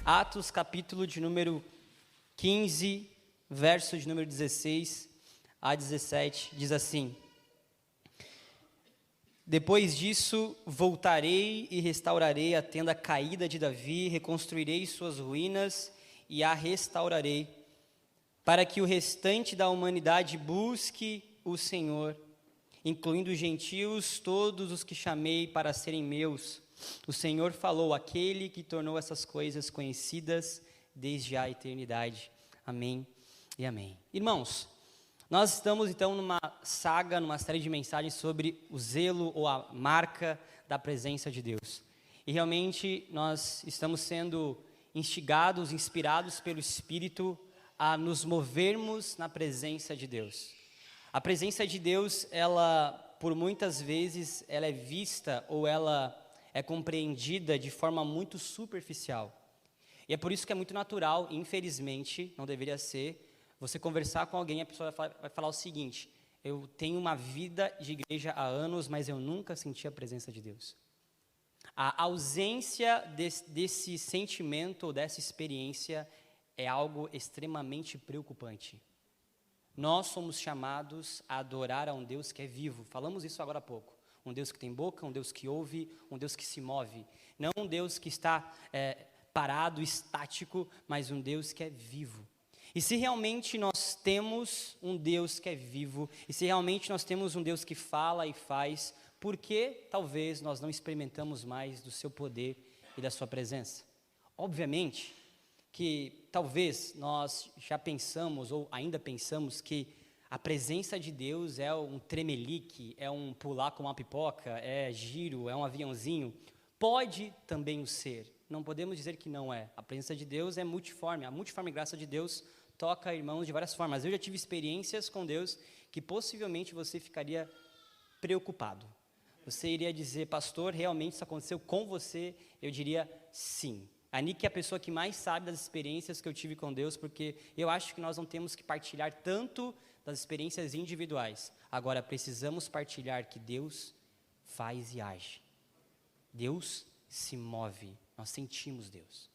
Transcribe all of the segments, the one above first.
Atos, capítulo de número 15, verso de número 16 a 17, diz assim: Depois disso, voltarei e restaurarei a tenda caída de Davi, reconstruirei suas ruínas e a restaurarei, para que o restante da humanidade busque o Senhor, incluindo os gentios, todos os que chamei para serem meus. O Senhor falou, aquele que tornou essas coisas conhecidas desde a eternidade. Amém e amém. Irmãos, nós estamos então numa saga, numa série de mensagens sobre o zelo ou a marca da presença de Deus. E realmente nós estamos sendo instigados, inspirados pelo Espírito a nos movermos na presença de Deus. A presença de Deus, ela, por muitas vezes, ela é vista ou ela é compreendida de forma muito superficial. E é por isso que é muito natural, infelizmente, não deveria ser, você conversar com alguém e a pessoa vai falar o seguinte: eu tenho uma vida de igreja há anos, mas eu nunca senti a presença de Deus. A ausência desse sentimento ou dessa experiência é algo extremamente preocupante. Nós somos chamados a adorar a um Deus que é vivo. Falamos isso agora há pouco. Um Deus que tem boca, um Deus que ouve, um Deus que se move. Não um Deus que está parado, estático, mas um Deus que é vivo. E se realmente nós temos um Deus que é vivo, e se realmente nós temos um Deus que fala e faz, por que talvez nós não experimentamos mais do seu poder e da sua presença? Obviamente que talvez nós já pensamos ou ainda pensamos que a presença de Deus é um tremelique, é um pular com uma pipoca, é giro, é um aviãozinho. Pode também o ser, não podemos dizer que não é. A presença de Deus é multiforme, a multiforme graça de Deus toca irmãos de várias formas. Eu já tive experiências com Deus que possivelmente você ficaria preocupado. Você iria dizer, pastor, realmente isso aconteceu com você? Eu diria sim. A Nick é a pessoa que mais sabe das experiências que eu tive com Deus, porque eu acho que nós não temos que partilhar tanto das experiências individuais. Agora, precisamos partilhar que Deus faz e age. Deus se move, nós sentimos Deus.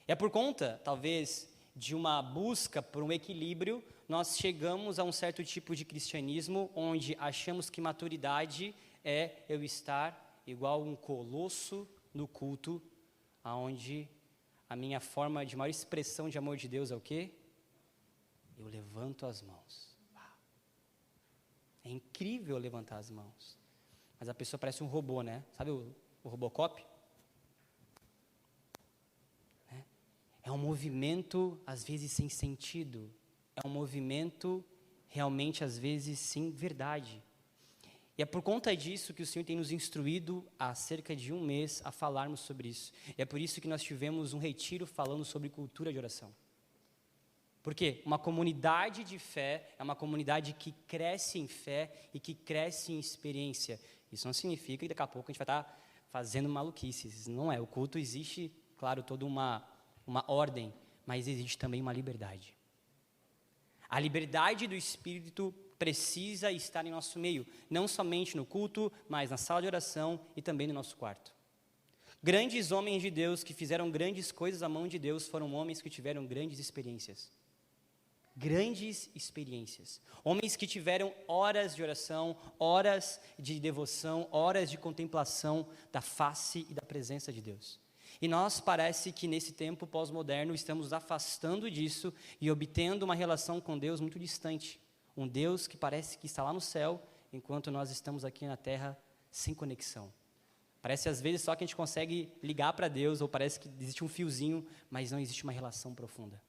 É por conta, talvez, de uma busca por um equilíbrio, nós chegamos a um certo tipo de cristianismo, onde achamos que maturidade é eu estar igual um colosso no culto, onde a minha forma de maior expressão de amor de Deus é o quê? Eu levanto as mãos. É incrível levantar as mãos. Mas a pessoa parece um robô, né? Sabe o Robocop? É um movimento, às vezes, sem sentido. É um movimento, realmente, às vezes, sem verdade. E é por conta disso que o Senhor tem nos instruído há cerca de um mês a falarmos sobre isso. E é por isso que nós tivemos um retiro falando sobre cultura de oração. Porque uma comunidade de fé é uma comunidade que cresce em fé e que cresce em experiência. Isso não significa que daqui a pouco a gente vai estar fazendo maluquices. Não é. O culto existe, claro, toda uma ordem, mas existe também uma liberdade. A liberdade do Espírito precisa estar em nosso meio, não somente no culto, mas na sala de oração e também no nosso quarto. Grandes homens de Deus que fizeram grandes coisas à mão de Deus foram homens que tiveram grandes experiências. Grandes experiências. Homens que tiveram horas de oração, horas de devoção, horas de contemplação da face e da presença de Deus. E nós parece que nesse tempo pós-moderno estamos afastando disso e obtendo uma relação com Deus muito distante. Um Deus que parece que está lá no céu, enquanto nós estamos aqui na terra sem conexão. Parece às vezes só que a gente consegue ligar para Deus, ou parece que existe um fiozinho, mas não existe uma relação profunda.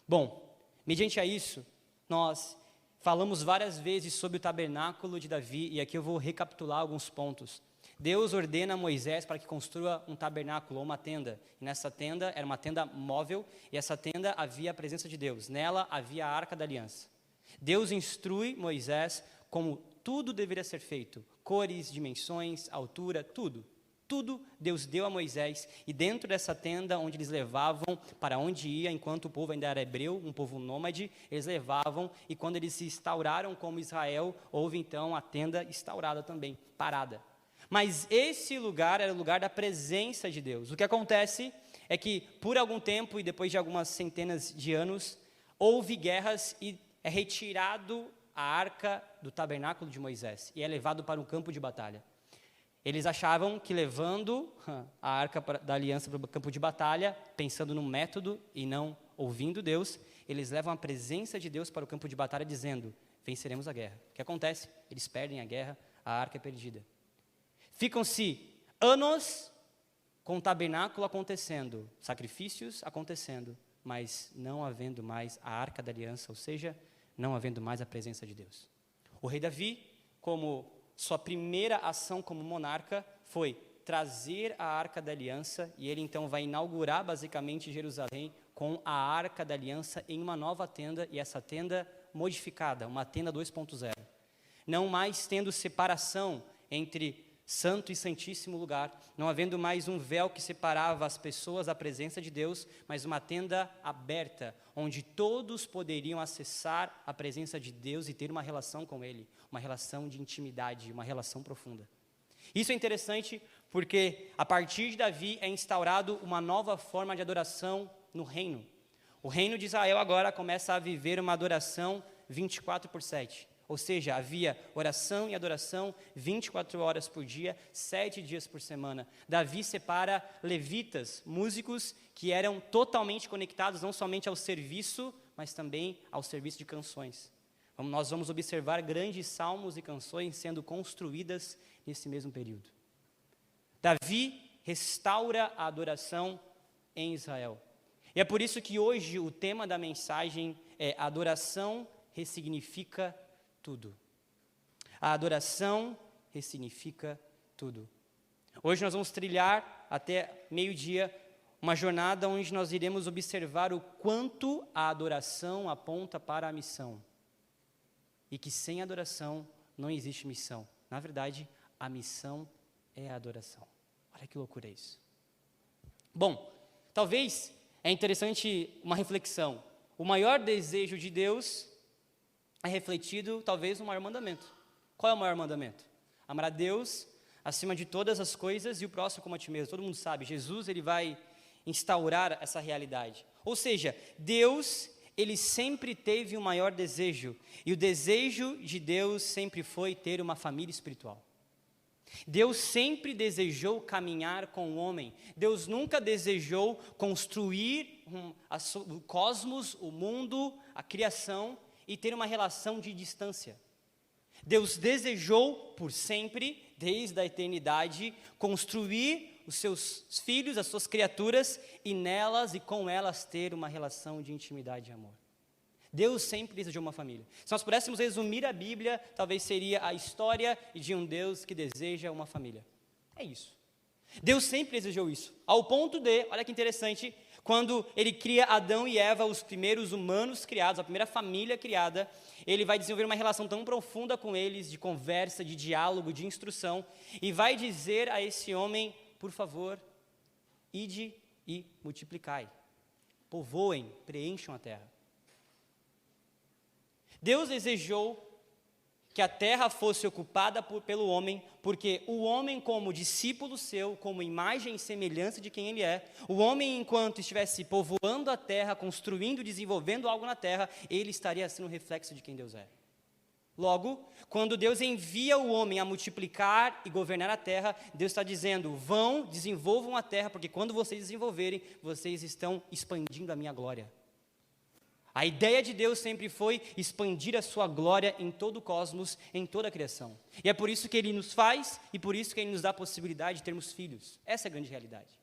Bom, mediante a isso, nós falamos várias vezes sobre o tabernáculo de Davi, e aqui eu vou recapitular alguns pontos. Deus ordena a Moisés para que construa um tabernáculo, ou uma tenda. E nessa tenda, era uma tenda móvel, e essa tenda havia a presença de Deus. Nela havia a Arca da Aliança. Deus instrui Moisés como tudo deveria ser feito. Cores, dimensões, altura, tudo. Tudo Deus deu a Moisés, e dentro dessa tenda onde eles levavam, para onde ia, enquanto o povo ainda era hebreu, um povo nômade, eles levavam, e quando eles se instauraram como Israel, houve então a tenda instaurada também, parada. Mas esse lugar era o lugar da presença de Deus. O que acontece é que por algum tempo, e depois de algumas centenas de anos, houve guerras e é retirado a arca do tabernáculo de Moisés, e é levado para um campo de batalha. Eles achavam que levando a arca da aliança para o campo de batalha, pensando no método e não ouvindo Deus, eles levam a presença de Deus para o campo de batalha dizendo, venceremos a guerra. O que acontece? Eles perdem a guerra, a arca é perdida. Ficam-se anos com o tabernáculo acontecendo, sacrifícios acontecendo, mas não havendo mais a arca da aliança, ou seja, não havendo mais a presença de Deus. O rei Davi, como sua primeira ação como monarca foi trazer a Arca da Aliança, e ele então vai inaugurar basicamente Jerusalém com a Arca da Aliança em uma nova tenda, e essa tenda modificada, uma tenda 2.0. Não mais tendo separação entre santo e santíssimo lugar, não havendo mais um véu que separava as pessoas da presença de Deus, mas uma tenda aberta, onde todos poderiam acessar a presença de Deus e ter uma relação com Ele, uma relação de intimidade, uma relação profunda. Isso é interessante porque a partir de Davi é instaurado uma nova forma de adoração no reino. O reino de Israel agora começa a viver uma adoração 24/7. Ou seja, havia oração e adoração 24 horas por dia, 7 dias por semana. Davi separa levitas, músicos que eram totalmente conectados não somente ao serviço, mas também ao serviço de canções. Nós vamos observar grandes salmos e canções sendo construídas nesse mesmo período. Davi restaura a adoração em Israel. E é por isso que hoje o tema da mensagem é adoração ressignifica tudo. A adoração ressignifica tudo. Hoje nós vamos trilhar até meio-dia uma jornada onde nós iremos observar o quanto a adoração aponta para a missão. E que sem adoração não existe missão. Na verdade, a missão é a adoração. Olha que loucura isso. Bom, talvez é interessante uma reflexão. O maior desejo de Deus é refletido, talvez, no maior mandamento. Qual é o maior mandamento? Amar a Deus acima de todas as coisas e o próximo como a ti mesmo. Todo mundo sabe, Jesus ele vai instaurar essa realidade. Ou seja, Deus, ele sempre teve o maior desejo. E o desejo de Deus sempre foi ter uma família espiritual. Deus sempre desejou caminhar com o homem. Deus nunca desejou construir o cosmos, o mundo, a criação, e ter uma relação de distância. Deus desejou por sempre, desde a eternidade, construir os seus filhos, as suas criaturas, e nelas e com elas ter uma relação de intimidade e amor. Deus sempre desejou uma família. Se nós pudéssemos resumir a Bíblia, talvez seria a história de um Deus que deseja uma família. É isso. Deus sempre desejou isso, ao ponto de, olha que interessante, quando ele cria Adão e Eva, os primeiros humanos criados, a primeira família criada, ele vai desenvolver uma relação tão profunda com eles, de conversa, de diálogo, de instrução, e vai dizer a esse homem, por favor, ide e multiplicai, povoem, preencham a terra. Deus desejou que a terra fosse ocupada pelo homem, porque o homem como discípulo seu, como imagem e semelhança de quem ele é, o homem enquanto estivesse povoando a terra, construindo, desenvolvendo algo na terra, ele estaria sendo um reflexo de quem Deus é. Logo, quando Deus envia o homem a multiplicar e governar a terra, Deus está dizendo, vão, desenvolvam a terra, porque quando vocês desenvolverem, vocês estão expandindo a minha glória. A ideia de Deus sempre foi expandir a sua glória em todo o cosmos, em toda a criação. E é por isso que Ele nos faz e por isso que Ele nos dá a possibilidade de termos filhos. Essa é a grande realidade.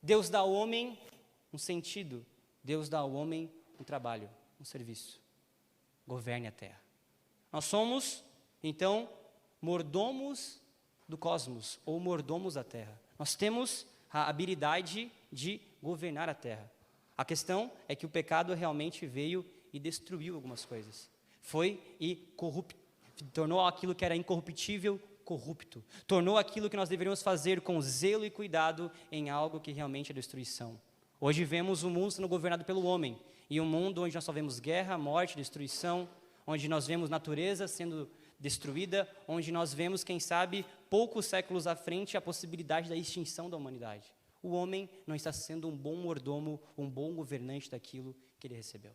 Deus dá ao homem um sentido. Deus dá ao homem um trabalho, um serviço. Governe a terra. Nós somos, então, mordomos do cosmos, ou mordomos da terra. Nós temos a habilidade de governar a terra. A questão é que o pecado realmente veio e destruiu algumas coisas. Foi e tornou aquilo que era incorruptível corrupto, tornou aquilo que nós deveríamos fazer com zelo e cuidado em algo que realmente é destruição. Hoje vemos o mundo sendo governado pelo homem, e um mundo onde nós só vemos guerra, morte, destruição, onde nós vemos natureza sendo destruída, onde nós vemos, quem sabe, poucos séculos à frente, a possibilidade da extinção da humanidade. O homem não está sendo um bom mordomo, um bom governante daquilo que ele recebeu.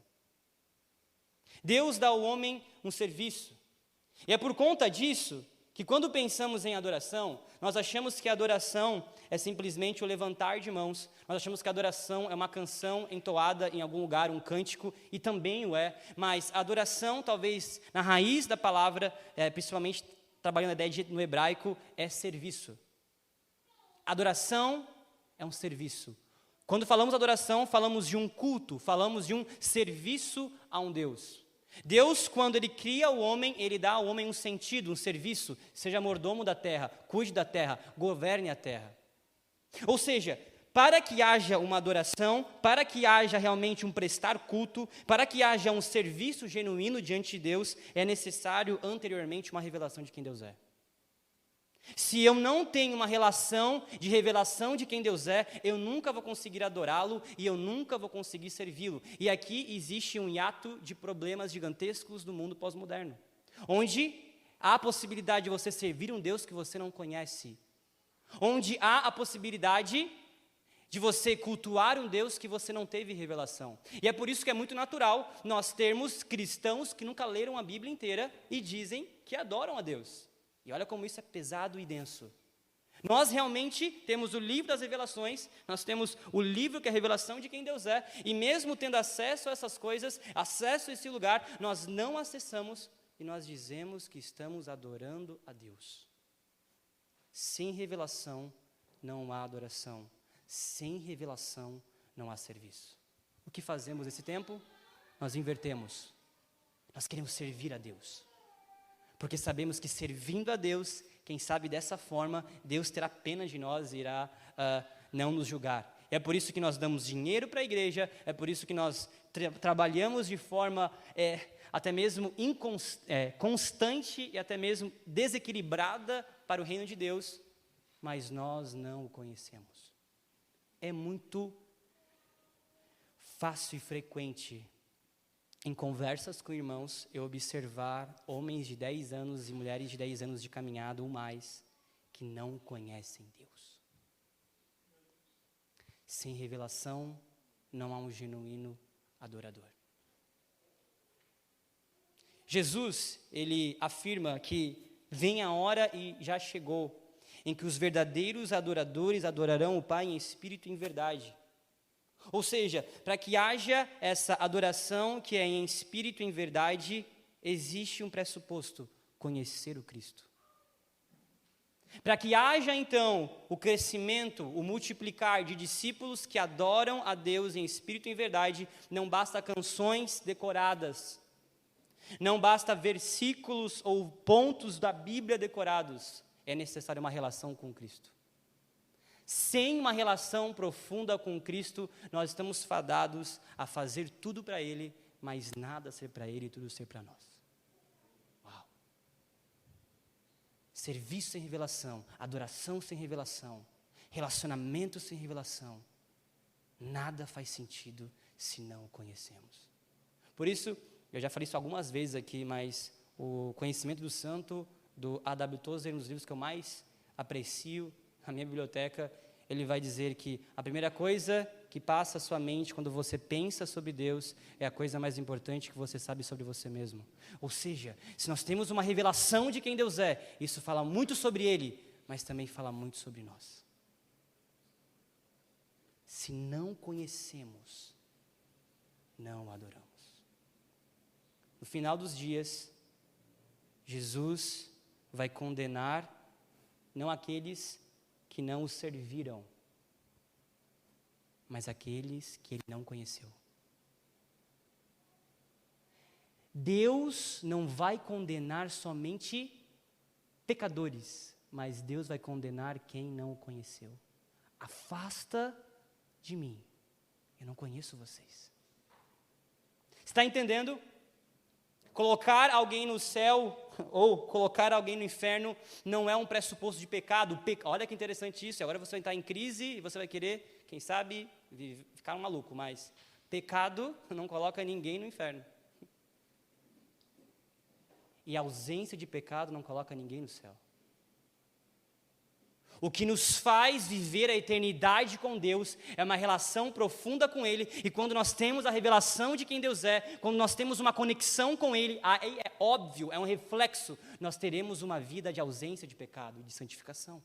Deus dá ao homem um serviço. E é por conta disso que quando pensamos em adoração, nós achamos que a adoração é simplesmente o levantar de mãos, nós achamos que a adoração é uma canção entoada em algum lugar, um cântico, e também o é, mas a adoração, talvez na raiz da palavra, principalmente trabalhando a ideia no hebraico, é serviço. Adoração é um serviço. Quando falamos adoração, falamos de um culto, falamos de um serviço a um Deus. Deus, quando Ele cria o homem, Ele dá ao homem um sentido, um serviço, seja mordomo da terra, cuide da terra, governe a terra. Ou seja, para que haja uma adoração, para que haja realmente um prestar culto, para que haja um serviço genuíno diante de Deus, é necessário anteriormente uma revelação de quem Deus é. Se eu não tenho uma relação de revelação de quem Deus é, eu nunca vou conseguir adorá-lo e eu nunca vou conseguir servi-lo. E aqui existe um hiato de problemas gigantescos do mundo pós-moderno, onde há a possibilidade de você servir um Deus que você não conhece, onde há a possibilidade de você cultuar um Deus que você não teve revelação. E é por isso que é muito natural nós termos cristãos que nunca leram a Bíblia inteira e dizem que adoram a Deus. E olha como isso é pesado e denso. Nós realmente temos o livro das revelações, nós temos o livro que é a revelação de quem Deus é, e mesmo tendo acesso a essas coisas, acesso a esse lugar, nós não acessamos e nós dizemos que estamos adorando a Deus. Sem revelação não há adoração, sem revelação não há serviço. O que fazemos nesse tempo? Nós invertemos, nós queremos servir a Deus. Porque sabemos que servindo a Deus, quem sabe dessa forma, Deus terá pena de nós e irá não nos julgar. É por isso que nós damos dinheiro para a igreja, é por isso que nós trabalhamos de forma até mesmo constante e até mesmo desequilibrada para o reino de Deus, mas nós não o conhecemos. É muito fácil e frequente em conversas com irmãos, eu observar homens de 10 anos e mulheres de 10 anos de caminhada ou mais, que não conhecem Deus. Sem revelação, não há um genuíno adorador. Jesus, ele afirma que vem a hora e já chegou, em que os verdadeiros adoradores adorarão o Pai em espírito e em verdade. Ou seja, para que haja essa adoração que é em espírito e em verdade, existe um pressuposto: conhecer o Cristo. Para que haja então o crescimento, o multiplicar de discípulos que adoram a Deus em espírito e em verdade, não basta canções decoradas, não basta versículos ou pontos da Bíblia decorados, é necessária uma relação com Cristo. Sem uma relação profunda com Cristo, nós estamos fadados a fazer tudo para Ele, mas nada ser para Ele e tudo ser para nós. Uau! Serviço sem revelação, adoração sem revelação, relacionamento sem revelação, nada faz sentido se não o conhecemos. Por isso, eu já falei isso algumas vezes aqui, mas o conhecimento do santo, do A.W. Tozer, um dos livros que eu mais aprecio, a minha biblioteca, ele vai dizer que a primeira coisa que passa a sua mente quando você pensa sobre Deus é a coisa mais importante que você sabe sobre você mesmo. Ou seja, se nós temos uma revelação de quem Deus é, isso fala muito sobre Ele, mas também fala muito sobre nós. Se não conhecemos, não o adoramos. No final dos dias, Jesus vai condenar não aqueles que não o serviram, mas aqueles que ele não conheceu. Deus não vai condenar somente pecadores, mas Deus vai condenar quem não o conheceu. Afasta de mim, eu não conheço vocês. Está entendendo? Colocar alguém no céu ou colocar alguém no inferno não é um pressuposto de pecado. Olha que interessante isso. Agora você vai entrar em crise e você vai querer, quem sabe, ficar um maluco, mas pecado não coloca ninguém no inferno. E a ausência de pecado não coloca ninguém no céu. O que nos faz viver a eternidade com Deus é uma relação profunda com Ele, e quando nós temos a revelação de quem Deus é, quando nós temos uma conexão com Ele, aí é óbvio, é um reflexo, nós teremos uma vida de ausência de pecado e de santificação.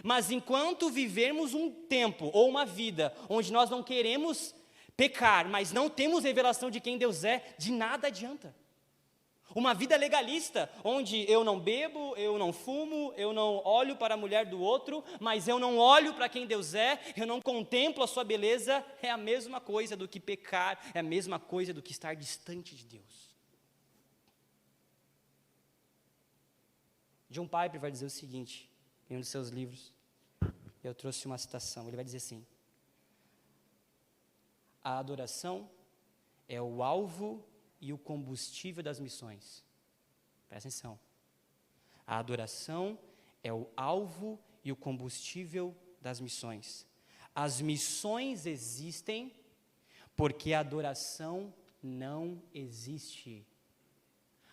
Mas enquanto vivermos um tempo ou uma vida onde nós não queremos pecar, mas não temos revelação de quem Deus é, de nada adianta. Uma vida legalista, onde eu não bebo, eu não fumo, eu não olho para a mulher do outro, mas eu não olho para quem Deus é, eu não contemplo a sua beleza, é a mesma coisa do que pecar, é a mesma coisa do que estar distante de Deus. John Piper vai dizer o seguinte, em um dos seus livros, eu trouxe uma citação, ele vai dizer assim: a adoração é o alvo e o combustível das missões. Presta atenção. A adoração é o alvo e o combustível das missões. As missões existem porque a adoração não existe.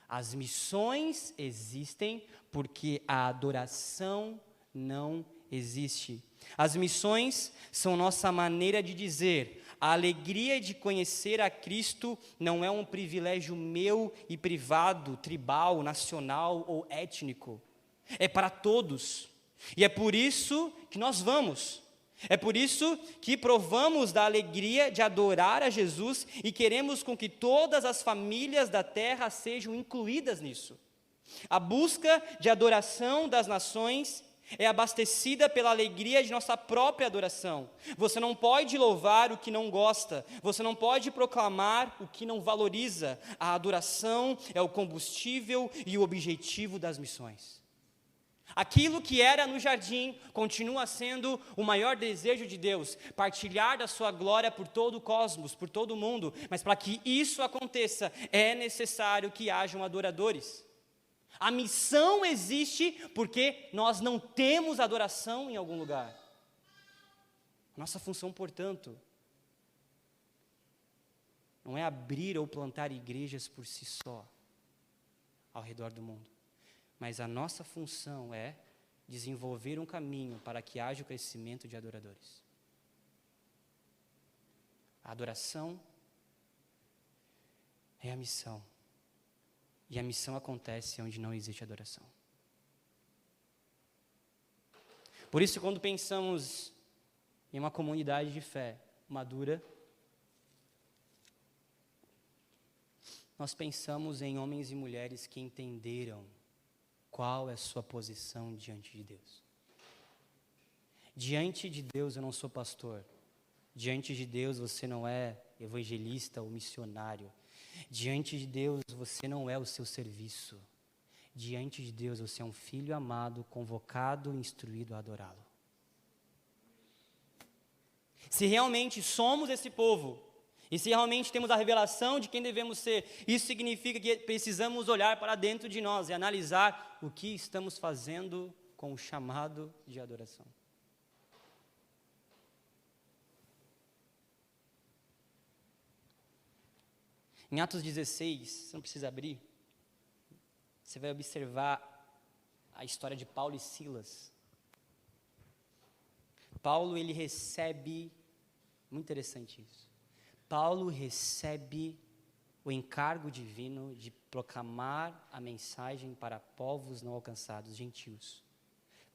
As missões existem porque a adoração não existe. As missões são nossa maneira de dizer: a alegria de conhecer a Cristo não é um privilégio meu e privado, tribal, nacional ou étnico. É para todos. E é por isso que nós vamos. É por isso que provamos da alegria de adorar a Jesus e queremos com que todas as famílias da terra sejam incluídas nisso. A busca de adoração das nações é abastecida pela alegria de nossa própria adoração. Você não pode louvar o que não gosta, você não pode proclamar o que não valoriza. A adoração é o combustível e o objetivo das missões. Aquilo que era no jardim continua sendo o maior desejo de Deus, partilhar da sua glória por todo o cosmos, por todo o mundo, mas para que isso aconteça, é necessário que hajam adoradores. A missão existe porque nós não temos adoração em algum lugar. Nossa função, portanto, não é abrir ou plantar igrejas por si só, ao redor do mundo. Mas a nossa função é desenvolver um caminho para que haja o crescimento de adoradores. A adoração é a missão. E a missão acontece onde não existe adoração. Por isso, quando pensamos em uma comunidade de fé madura, nós pensamos em homens e mulheres que entenderam qual é a sua posição diante de Deus. Diante de Deus eu não sou pastor. Diante de Deus você não é evangelista ou missionário. Diante de Deus você não é o seu serviço. Diante de Deus você é um filho amado, convocado e instruído a adorá-lo. Se realmente somos esse povo, e se realmente temos a revelação de quem devemos ser, isso significa que precisamos olhar para dentro de nós e analisar o que estamos fazendo com o chamado de adoração. Em Atos 16, você não precisa abrir, você vai observar a história de Paulo e Silas. Paulo, ele recebe, muito interessante isso, Paulo recebe o encargo divino de proclamar a mensagem para povos não alcançados, gentios.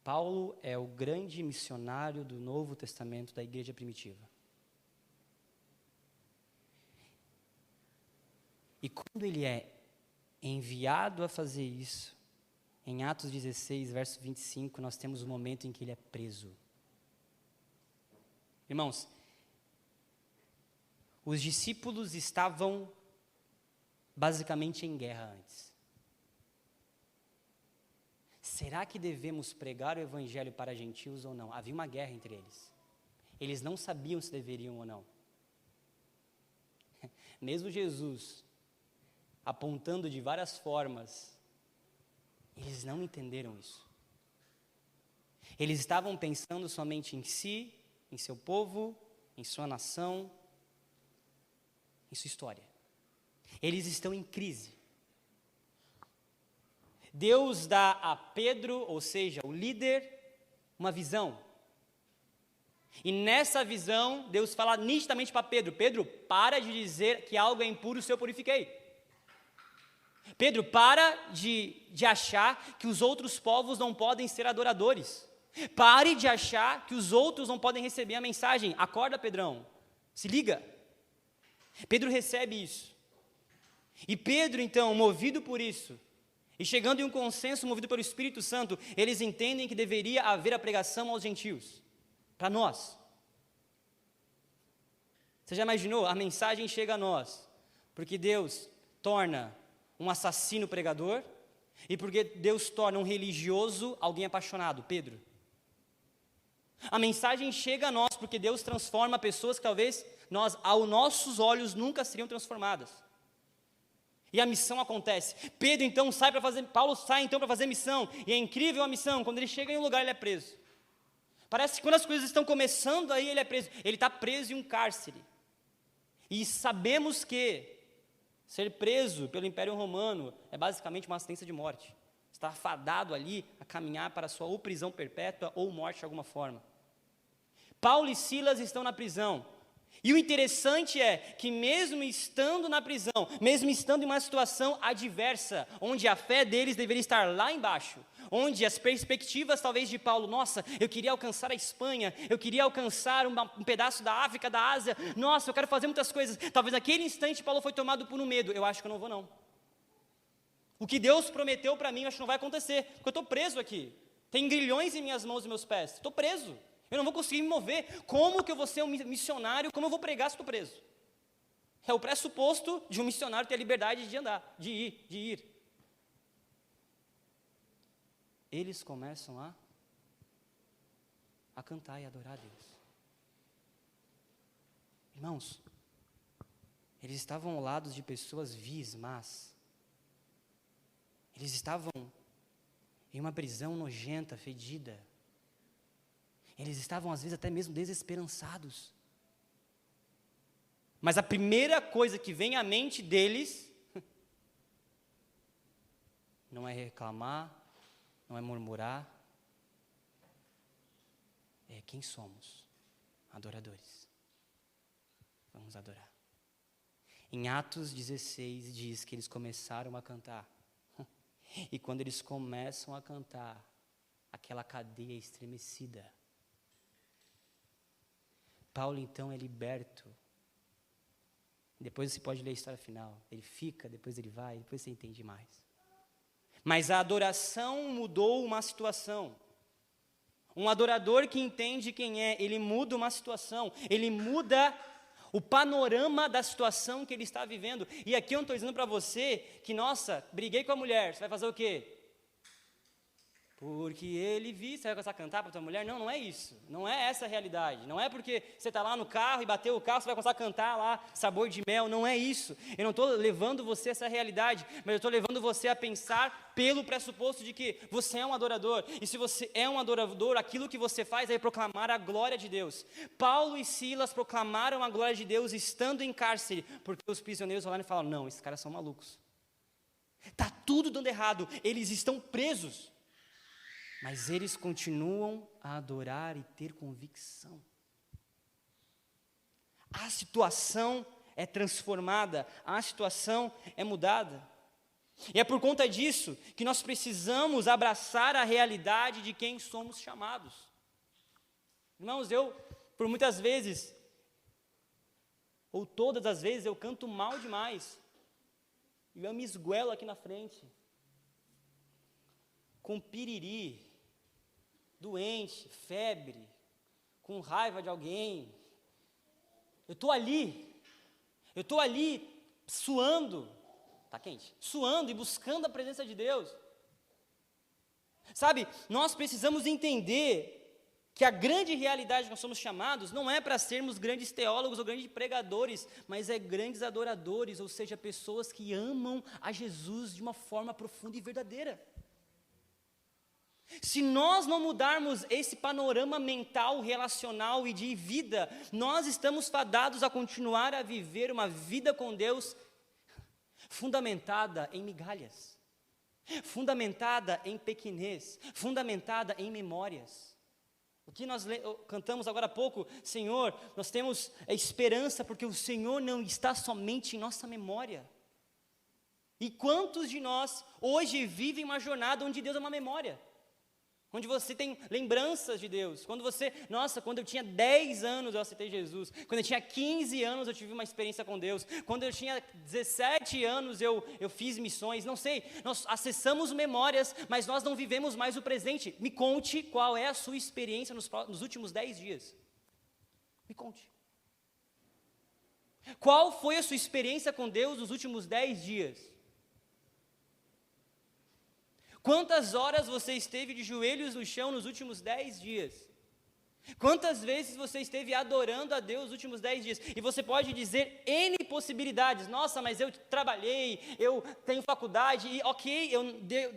Paulo é o grande missionário do Novo Testamento da igreja primitiva. E quando ele é enviado a fazer isso, em Atos 16, verso 25, nós temos o momento em que ele é preso. Irmãos, os discípulos estavam basicamente em guerra antes. Será que devemos pregar o evangelho para gentios ou não? Havia uma guerra entre eles. Eles não sabiam se deveriam ou não. Mesmo Jesus apontando de várias formas, eles não entenderam isso. Eles estavam pensando somente em si, em seu povo, em sua nação, em sua história. Eles estão em crise. Deus dá a Pedro, ou seja, o líder, uma visão. E nessa visão, Deus fala nitidamente para Pedro: Pedro, para de dizer que algo é impuro se eu purifiquei. Pedro, para de achar que os outros povos não podem ser adoradores. Pare de achar que os outros não podem receber a mensagem. Acorda, Pedrão, se liga. Pedro recebe isso. E Pedro, então, movido por isso, e chegando em um consenso movido pelo Espírito Santo, eles entendem que deveria haver a pregação aos gentios, para nós. Você já imaginou? A mensagem chega a nós, porque Deus torna um assassino pregador, e porque Deus torna um religioso alguém apaixonado, Pedro. A mensagem chega a nós porque Deus transforma pessoas que talvez nós, aos nossos olhos, nunca seriam transformadas. E a missão acontece. Pedro então sai para fazer, Paulo sai então para fazer missão, e é incrível a missão. Quando ele chega em um lugar, ele é preso. Parece que quando as coisas estão começando, aí ele é preso. Ele está preso em um cárcere. E sabemos que ser preso pelo Império Romano é basicamente uma sentença de morte. Está fadado ali a caminhar para a sua ou prisão perpétua ou morte de alguma forma. Paulo e Silas estão na prisão. E o interessante é que mesmo estando na prisão, mesmo estando em uma situação adversa, onde a fé deles deveria estar lá embaixo, onde as perspectivas talvez de Paulo, nossa, eu queria alcançar a Espanha, eu queria alcançar um pedaço da África, da Ásia, nossa, eu quero fazer muitas coisas. Talvez naquele instante Paulo foi tomado por um medo, eu acho que eu não vou não. O que Deus prometeu para mim, eu acho que não vai acontecer, porque eu estou preso aqui. Tem grilhões em minhas mãos e meus pés, estou preso. Eu não vou conseguir me mover. Como que eu vou ser um missionário? Como eu vou pregar se estou preso? É o pressuposto de um missionário ter a liberdade de andar, de ir. Eles começam a cantar e adorar a Deus. Irmãos, eles estavam ao lado de pessoas vis, mas eles estavam em uma prisão nojenta, fedida. Eles estavam, às vezes, até mesmo desesperançados. Mas a primeira coisa que vem à mente deles não é reclamar, não é murmurar, é quem somos, adoradores. Vamos adorar. Em Atos 16 diz que eles começaram a cantar. E quando eles começam a cantar, aquela cadeia estremecida. Paulo então é liberto. Depois você pode ler a história final. Ele fica, depois ele vai, depois você entende mais. Mas a adoração mudou uma situação. Um adorador que entende quem é, ele muda uma situação, ele muda o panorama da situação que ele está vivendo. E aqui eu não estou dizendo para você que, nossa, briguei com a mulher, você vai fazer o quê? Porque ele viu, você vai começar a cantar para tua mulher? Não, não é isso. Não é essa a realidade. Não é porque você está lá no carro e bateu o carro, você vai começar a cantar lá, sabor de mel. Não é isso. Eu não estou levando você a essa realidade, mas eu estou levando você a pensar pelo pressuposto de que você é um adorador. E se você é um adorador, aquilo que você faz é proclamar a glória de Deus. Paulo e Silas proclamaram a glória de Deus estando em cárcere, porque os prisioneiros olharam e falaram, não, esses caras são malucos. Está tudo dando errado, eles estão presos. Mas eles continuam a adorar e ter convicção. A situação é transformada, a situação é mudada. E é por conta disso que nós precisamos abraçar a realidade de quem somos chamados. Irmãos, eu, por muitas vezes, ou todas as vezes, eu canto mal demais. E eu me esguelo aqui na frente. Com piriri. Doente, febre, com raiva de alguém. Eu estou ali suando, está quente? Suando e buscando a presença de Deus. Sabe, nós precisamos entender que a grande realidade que nós somos chamados não é para sermos grandes teólogos ou grandes pregadores, mas é grandes adoradores, ou seja, pessoas que amam a Jesus de uma forma profunda e verdadeira. Se nós não mudarmos esse panorama mental, relacional e de vida, nós estamos fadados a continuar a viver uma vida com Deus fundamentada em migalhas, fundamentada em pequenez, fundamentada em memórias. O que nós cantamos agora há pouco, Senhor, nós temos esperança porque o Senhor não está somente em nossa memória. E quantos de nós hoje vivem uma jornada onde Deus é uma memória? Onde você tem lembranças de Deus. Quando eu tinha 10 anos eu aceitei Jesus. Quando eu tinha 15 anos eu tive uma experiência com Deus. Quando eu tinha 17 anos eu fiz missões. Não sei, nós acessamos memórias, mas nós não vivemos mais o presente. Me conte qual é a sua experiência nos últimos 10 dias. Me conte. Qual foi a sua experiência com Deus nos últimos 10 dias? Quantas horas você esteve de joelhos no chão nos últimos 10 dias? Quantas vezes você esteve adorando a Deus nos últimos 10 dias? E você pode dizer N possibilidades. Nossa, mas eu trabalhei, eu tenho faculdade, e ok,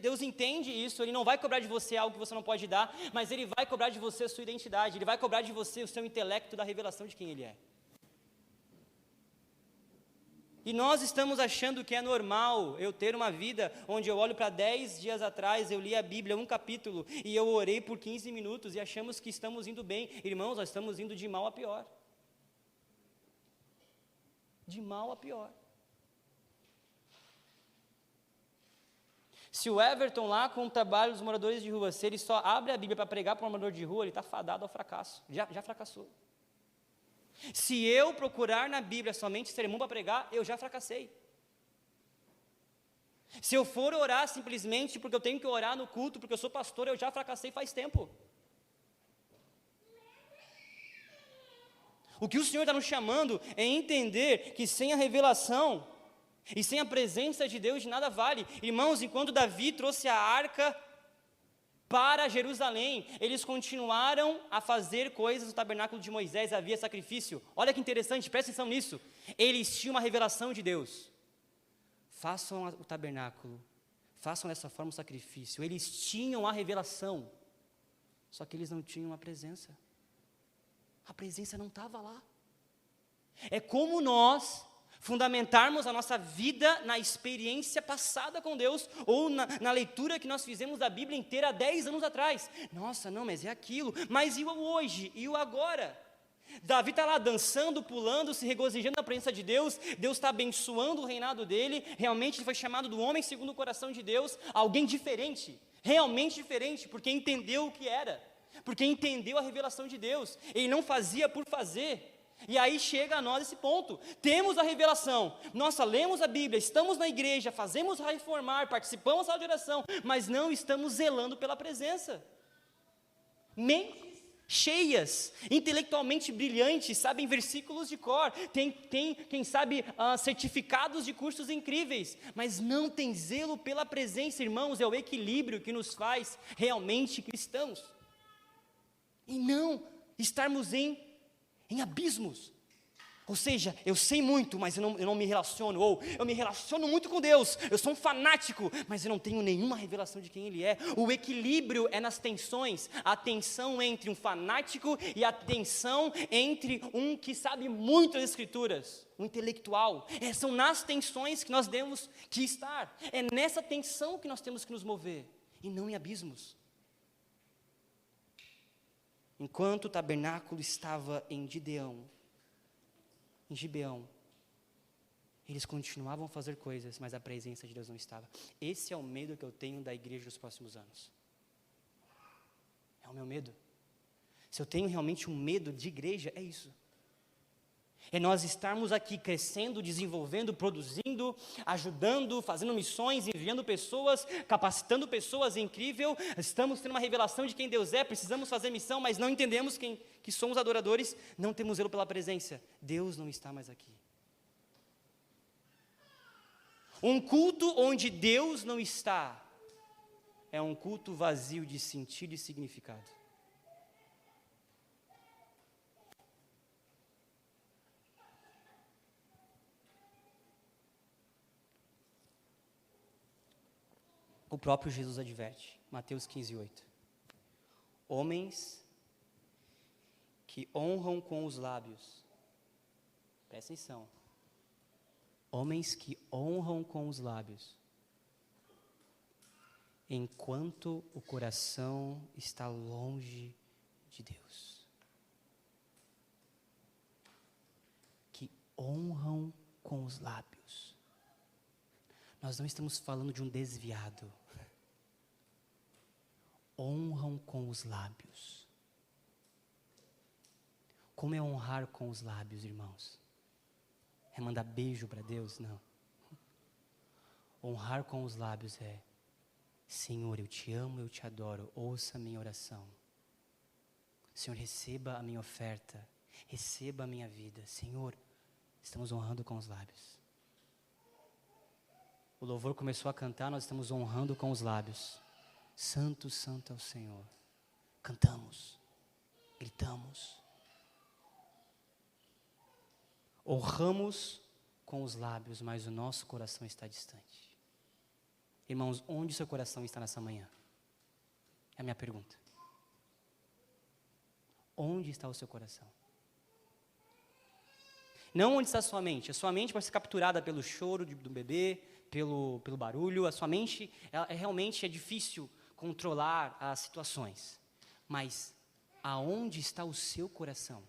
Deus entende isso, Ele não vai cobrar de você algo que você não pode dar, mas Ele vai cobrar de você a sua identidade, Ele vai cobrar de você o seu intelecto da revelação de quem Ele é. E nós estamos achando que é normal eu ter uma vida onde eu olho para 10 dias atrás, eu li a Bíblia, um capítulo, e eu orei por 15 minutos e achamos que estamos indo bem. Irmãos, nós estamos indo de mal a pior. De mal a pior. Se o Everton lá com o trabalho dos moradores de rua, se ele só abre a Bíblia para pregar para um morador de rua, ele está fadado ao fracasso. Já fracassou. Se eu procurar na Bíblia somente sermão para pregar, eu já fracassei. Se eu for orar simplesmente porque eu tenho que orar no culto, porque eu sou pastor, eu já fracassei faz tempo. O que o Senhor está nos chamando é entender que sem a revelação e sem a presença de Deus de nada vale. Irmãos, enquanto Davi trouxe a arca para Jerusalém, eles continuaram a fazer coisas no tabernáculo de Moisés, havia sacrifício. Olha que interessante, presta atenção nisso. Eles tinham uma revelação de Deus. Façam o tabernáculo, façam dessa forma o sacrifício. Eles tinham a revelação, só que eles não tinham a presença. A presença não estava lá. É como nós fundamentarmos a nossa vida na experiência passada com Deus, ou na leitura que nós fizemos da Bíblia inteira há 10 anos atrás. Nossa, não, mas é aquilo. Mas e o hoje? E o agora? Davi está lá dançando, pulando, se regozijando na presença de Deus. Deus está abençoando o reinado dele. Realmente ele foi chamado do homem segundo o coração de Deus. Alguém diferente, realmente diferente, porque entendeu o que era, porque entendeu a revelação de Deus. Ele não fazia por fazer. E aí chega a nós esse ponto, temos a revelação, nossa, lemos a Bíblia, estamos na igreja, fazemos a reformar, participamos da oração, mas não estamos zelando pela presença. Mentes cheias, intelectualmente brilhantes, sabem versículos de cor, tem quem sabe, certificados de cursos incríveis, mas não tem zelo pela presença, irmãos, é o equilíbrio que nos faz realmente cristãos. E não estarmos em abismos, ou seja, eu sei muito, mas eu não me relaciono, ou eu me relaciono muito com Deus, eu sou um fanático, mas eu não tenho nenhuma revelação de quem Ele é. O equilíbrio é nas tensões, a tensão entre um fanático e a tensão entre um que sabe muito das Escrituras, um intelectual. São nas tensões que nós temos que estar, é nessa tensão que nós temos que nos mover, e não em abismos. Enquanto o tabernáculo estava em Gibeão, eles continuavam a fazer coisas, mas a presença de Deus não estava. Esse é o medo que eu tenho da igreja dos próximos anos. É o meu medo. Se eu tenho realmente um medo de igreja, é isso. É nós estarmos aqui crescendo, desenvolvendo, produzindo, ajudando, fazendo missões, enviando pessoas, capacitando pessoas, é incrível. Estamos tendo uma revelação de quem Deus é, precisamos fazer missão, mas não entendemos que somos adoradores, não temos zelo pela presença. Deus não está mais aqui. Um culto onde Deus não está é um culto vazio de sentido e significado. o próprio Jesus adverte. Mateus 15:8. Homens que honram com os lábios. Presta atenção. Homens que honram com os lábios, enquanto o coração está longe de Deus. Que honram com os lábios. Nós não estamos falando de um desviado. Honram com os lábios. Como é honrar com os lábios, irmãos? É mandar beijo para Deus? Não. Honrar com os lábios é: Senhor, eu te amo, eu te adoro, ouça a minha oração. Senhor, receba a minha oferta, receba a minha vida. Senhor, estamos honrando com os lábios. O louvor começou a cantar, nós estamos honrando com os lábios. Santo, santo é o Senhor. Cantamos, gritamos. Honramos com os lábios, mas o nosso coração está distante. Irmãos, onde seu coração está nessa manhã? É a minha pergunta. Onde está o seu coração? Não onde está a sua mente. A sua mente pode ser capturada pelo choro do bebê, pelo barulho. A sua mente, realmente é difícil controlar as situações. Mas aonde está o seu coração?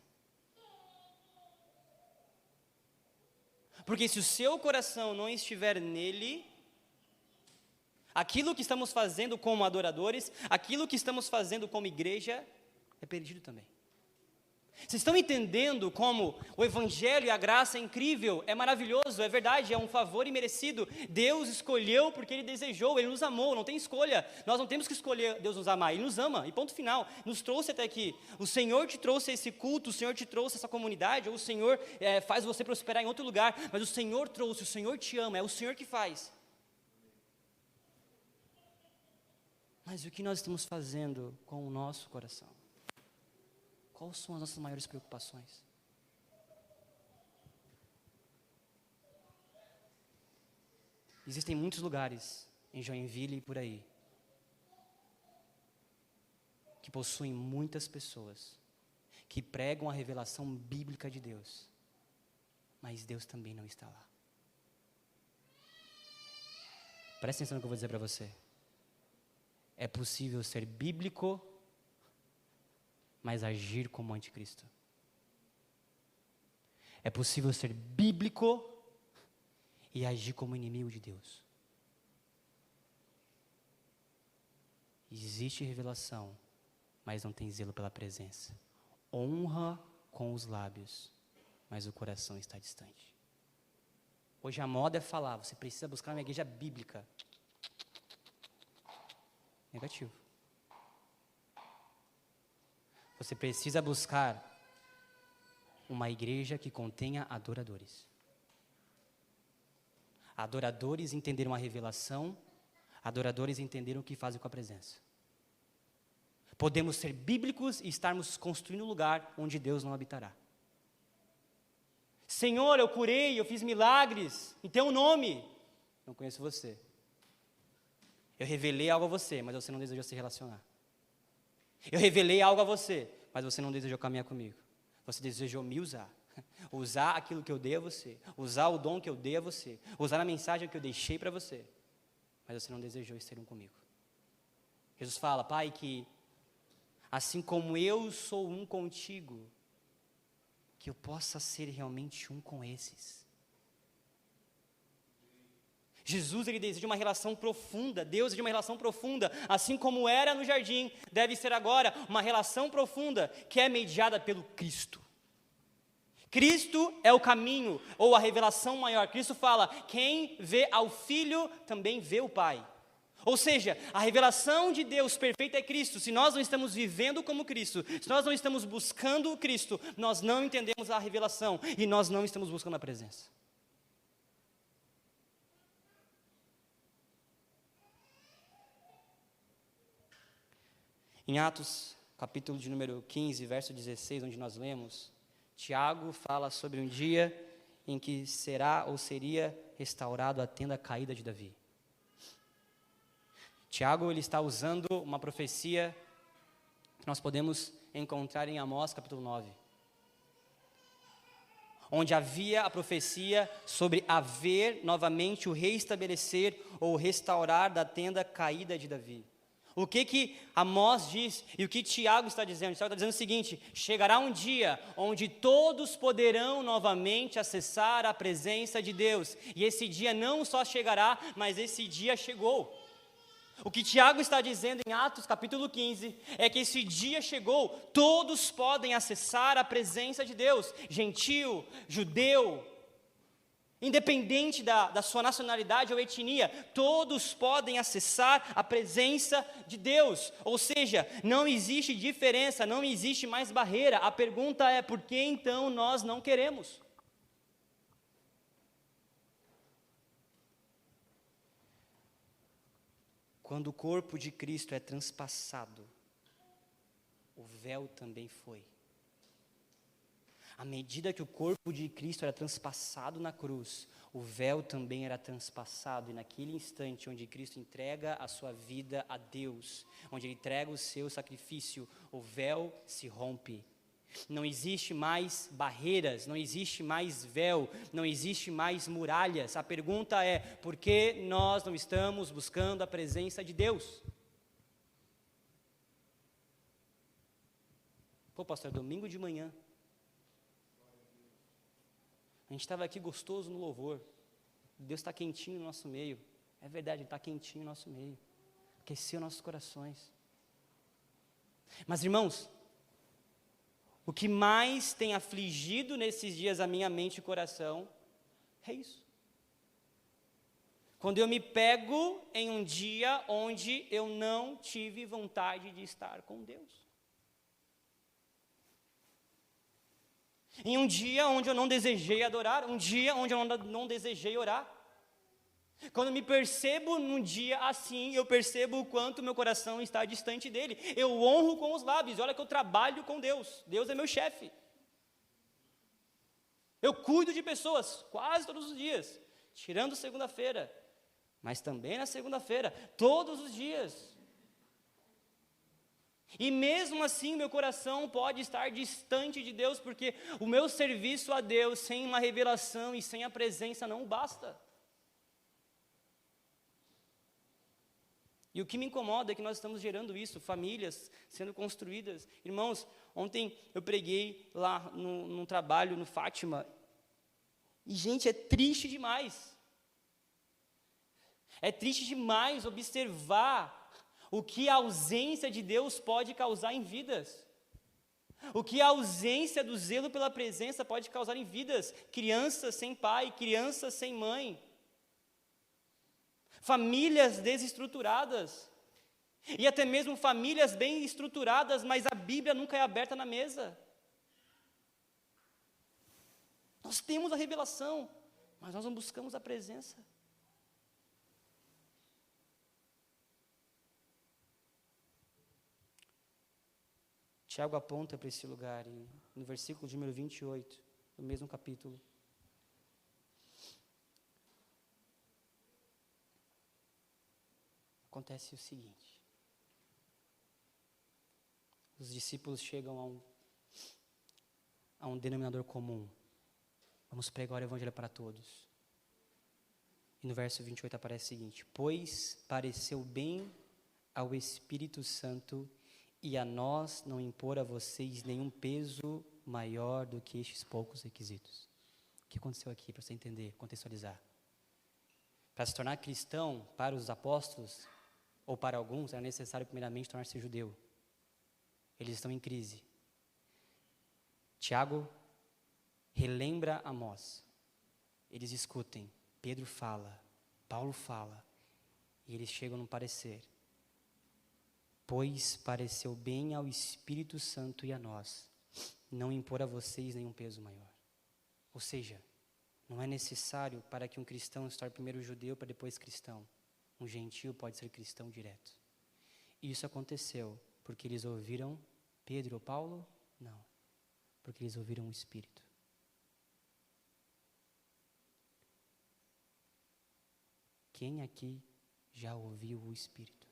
Porque se o seu coração não estiver nele, aquilo que estamos fazendo como adoradores, aquilo que estamos fazendo como igreja, é perdido também. Vocês estão entendendo como o Evangelho e a graça é incrível, é maravilhoso, é verdade, é um favor imerecido. Deus escolheu porque Ele desejou, Ele nos amou, não tem escolha. Nós não temos que escolher Deus nos amar, Ele nos ama, e ponto final. Nos trouxe até aqui. O Senhor te trouxe a esse culto, o Senhor te trouxe a essa comunidade, ou o Senhor faz você prosperar em outro lugar, mas o Senhor trouxe, o Senhor te ama, é o Senhor que faz. Mas o que nós estamos fazendo com o nosso coração? Quais são as nossas maiores preocupações? Existem muitos lugares em Joinville e por aí que possuem muitas pessoas que pregam a revelação bíblica de Deus, mas Deus também não está lá. Presta atenção no que eu vou dizer para você. É possível ser bíblico, mas agir como anticristo. É possível ser bíblico e agir como inimigo de Deus. Existe revelação, mas não tem zelo pela presença. Honra com os lábios, mas o coração está distante. Hoje a moda é falar, você precisa buscar uma igreja bíblica. Negativo. Você precisa buscar uma igreja que contenha adoradores. Adoradores entenderam a revelação, adoradores entenderam o que fazem com a presença. Podemos ser bíblicos e estarmos construindo um lugar onde Deus não habitará. Senhor, eu curei, eu fiz milagres, em teu nome. Não conheço você. Eu revelei algo a você, mas você não desejou se relacionar. Eu revelei algo a você, mas você não desejou caminhar comigo. Você desejou me usar. Usar aquilo que eu dei a você. Usar o dom que eu dei a você. Usar a mensagem que eu deixei para você. Mas você não desejou ser um comigo. Jesus fala, Pai, que assim como eu sou um contigo, que eu possa ser realmente um com esses. Jesus, Ele deseja uma relação profunda, Deus deseja uma relação profunda, assim como era no jardim, deve ser agora uma relação profunda, que é mediada pelo Cristo. Cristo é o caminho, ou a revelação maior. Cristo fala, quem vê ao Filho, também vê o Pai. Ou seja, a revelação de Deus perfeita é Cristo. Se nós não estamos vivendo como Cristo, se nós não estamos buscando o Cristo, nós não entendemos a revelação, e nós não estamos buscando a presença. Em Atos, capítulo de número 15, verso 16, onde nós lemos, Tiago fala sobre um dia em que será ou seria restaurado a tenda caída de Davi. Tiago, ele está usando uma profecia que nós podemos encontrar em Amós capítulo 9. Onde havia a profecia sobre haver novamente o reestabelecer ou restaurar da tenda caída de Davi. O que Amós diz e o que Tiago está dizendo? Tiago está dizendo o seguinte: chegará um dia onde todos poderão novamente acessar a presença de Deus. E esse dia não só chegará, mas esse dia chegou. O que Tiago está dizendo em Atos capítulo 15 é que esse dia chegou, todos podem acessar a presença de Deus, gentil, judeu, independente da sua nacionalidade ou etnia, todos podem acessar a presença de Deus. Ou seja, não existe diferença, não existe mais barreira. A pergunta é: por que então nós não queremos? Quando o corpo de Cristo é transpassado, o véu também foi. À medida que o corpo de Cristo era transpassado na cruz, o véu também era transpassado. E naquele instante onde Cristo entrega a sua vida a Deus, onde Ele entrega o seu sacrifício, o véu se rompe. Não existe mais barreiras, não existe mais véu, não existe mais muralhas. A pergunta é: por que nós não estamos buscando a presença de Deus? Pô, pastor, domingo de manhã, a gente estava aqui gostoso no louvor, Deus está quentinho no nosso meio. É verdade, Ele está quentinho no nosso meio, aqueceu nossos corações. Mas irmãos, o que mais tem afligido nesses dias a minha mente e coração é isso. Quando eu me pego em um dia onde eu não tive vontade de estar com Deus. Em um dia onde eu não desejei adorar, um dia onde eu não desejei orar. Quando eu me percebo num dia assim, eu percebo o quanto meu coração está distante dele. Eu honro com os lábios, olha que eu trabalho com Deus. Deus é meu chefe. Eu cuido de pessoas quase todos os dias, tirando segunda-feira, mas também na segunda-feira, todos os dias. E mesmo assim, meu coração pode estar distante de Deus, porque o meu serviço a Deus, sem uma revelação e sem a presença, não basta. E o que me incomoda é que nós estamos gerando isso, famílias sendo construídas. Irmãos, ontem eu preguei lá num trabalho no Fátima, e gente, é triste demais. É triste demais observar o que a ausência de Deus pode causar em vidas. O que a ausência do zelo pela presença pode causar em vidas. Crianças sem pai, crianças sem mãe. Famílias desestruturadas, e até mesmo famílias bem estruturadas, mas a Bíblia nunca é aberta na mesa. Nós temos a revelação, mas nós não buscamos a presença. Tiago aponta para esse lugar, no versículo de número 28, do mesmo capítulo. Acontece o seguinte: os discípulos chegam a um denominador comum. Vamos pregar o evangelho para todos. E no verso 28 aparece o seguinte: pois pareceu bem ao Espírito Santo e a nós não impor a vocês nenhum peso maior do que estes poucos requisitos. O que aconteceu aqui, para você entender, contextualizar? Para se tornar cristão, para os apóstolos, ou para alguns, era necessário primeiramente tornar-se judeu. Eles estão em crise. Tiago relembra Amós. Eles escutem, Pedro fala, Paulo fala, e eles chegam num parecer. Pois pareceu bem ao Espírito Santo e a nós, não impor a vocês nenhum peso maior. Ou seja, não é necessário para que um cristão se torne primeiro judeu para depois cristão. Um gentio pode ser cristão direto. Isso aconteceu porque eles ouviram Pedro ou Paulo? Não. Porque eles ouviram o Espírito. Quem aqui já ouviu o Espírito?